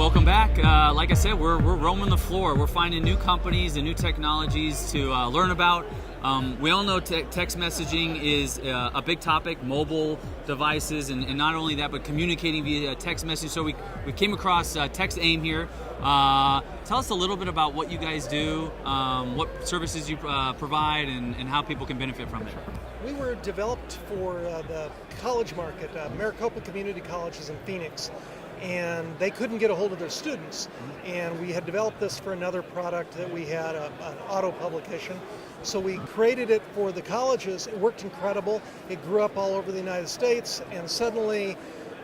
welcome back. Like I said, we're roaming the floor. We're finding new companies and new technologies to learn about. We all know text messaging is a big topic, mobile devices, and not only that, but communicating via text message. So we came across TextAim here. Tell us a little bit about what you guys do, what services you provide, and how people can benefit from it. We were developed for the college market. Maricopa Community College is in Phoenix, and they couldn't get a hold of their students. And we had developed this for another product that we had, an auto publication. So we created it for the colleges. It worked incredible. It grew up all over the United States, and suddenly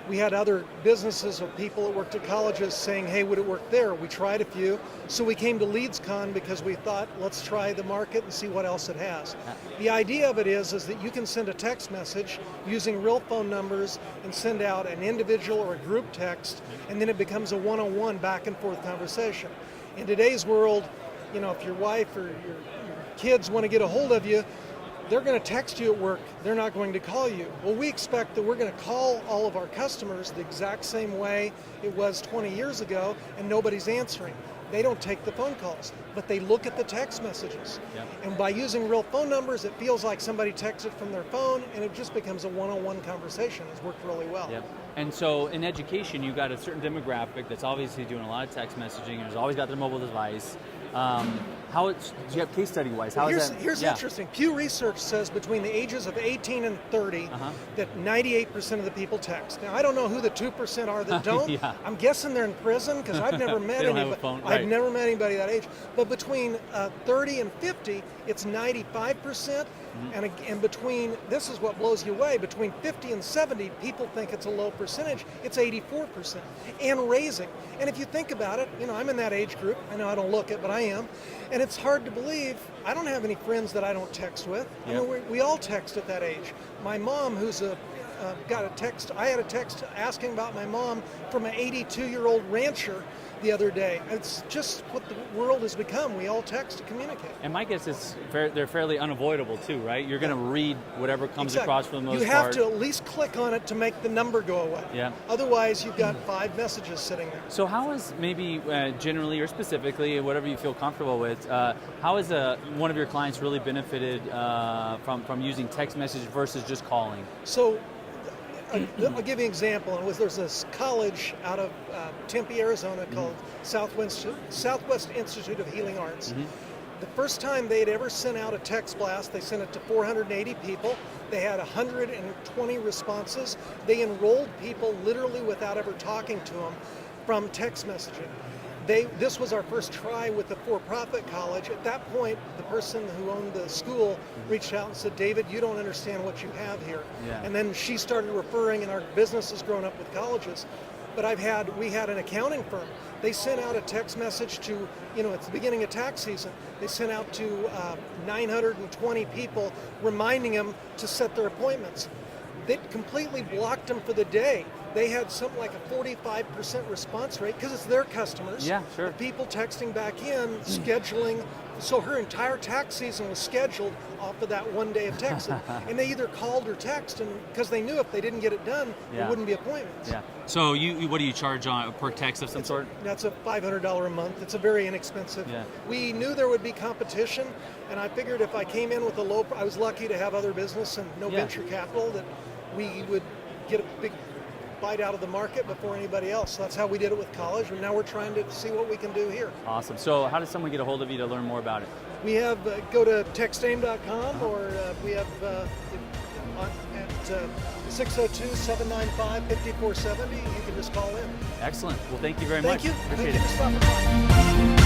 we had other businesses or people that worked at colleges saying, hey, would it work there? We tried a few. So we came to LeadsCon because we thought, let's try the market and see what else it has. The idea of it is that you can send a text message using real phone numbers and send out an individual or a group text, and then it becomes a one-on-one back and forth conversation. In today's world, you know, if your wife or your kids want to get a hold of you, they're going to text you at work, they're not going to call you. Well, we expect that we're going to call all of our customers the exact same way it was 20 years ago, and nobody's answering. They don't take the phone calls, but they look at the text messages. Yep. And by using real phone numbers, it feels like somebody texted from their phone, and it just becomes a one-on-one conversation. It's worked really well. Yep. And so in education, you've got a certain demographic that's obviously doing a lot of text messaging, and has always got their mobile device. Do you have case study wise? Here's interesting. Pew Research says between the ages of 18 and 30 that 98% of the people text. Now I don't know who the 2% are that don't. Yeah. I'm guessing they're in prison because I've never met anybody. I've never met anybody that age. But between 30 and 50, it's 95%. And between, this is what blows you away, between 50 and 70, people think it's a low percentage. It's 84% and raising. And if you think about it, you know, I'm in that age group. I know I don't look it, but I am. And it's hard to believe, I don't have any friends that I don't text with. Yep. I mean, we all text at that age. My mom, who's got a text, I had a text asking about my mom from an 82-year-old rancher the other day. It's just what the world has become. We all text to communicate. And my guess is they're fairly unavoidable too, right? You're going to read whatever comes across for the most part. You have to at least click on it to make the number go away. Yeah. Otherwise, you've got 5 messages sitting there. So how is maybe generally or specifically, whatever you feel comfortable with, how has one of your clients really benefited from using text message versus just calling? So I'll give you an example. There's this college out of Tempe, Arizona called Southwest Institute of Healing Arts. The first time they'd ever sent out a text blast, they sent it to 480 people. They had 120 responses. They enrolled people literally without ever talking to them from text messaging. This was our first try with the for-profit college. At that point, the person who owned the school reached out and said, David, you don't understand what you have here. Yeah. And then she started referring, and our business has grown up with colleges. But we had an accounting firm. They sent out a text message to, it's the beginning of tax season. They sent out to 920 people reminding them to set their appointments. They completely blocked them for the day. They had something like a 45% response rate because it's their customers. Yeah, sure. The people texting back in, scheduling. So her entire tax season was scheduled off of that one day of texting. And they either called or texted, because they knew if they didn't get it done, there wouldn't be appointments. Yeah. So what do you charge per text of some sort? That's a $500 a month. It's a very inexpensive. Yeah. We knew there would be competition, and I figured if I came in with I was lucky to have other business and no venture capital, that we would get a big bite out of the market before anybody else. So that's how we did it with college, and now we're trying to see what we can do here. Awesome. So how does someone get a hold of you to learn more about it? We have, go to textaim.com, or we have at 602-795-5470. You can just call in. Excellent. Well, thank you very much. Thank you. Thank you for stopping by.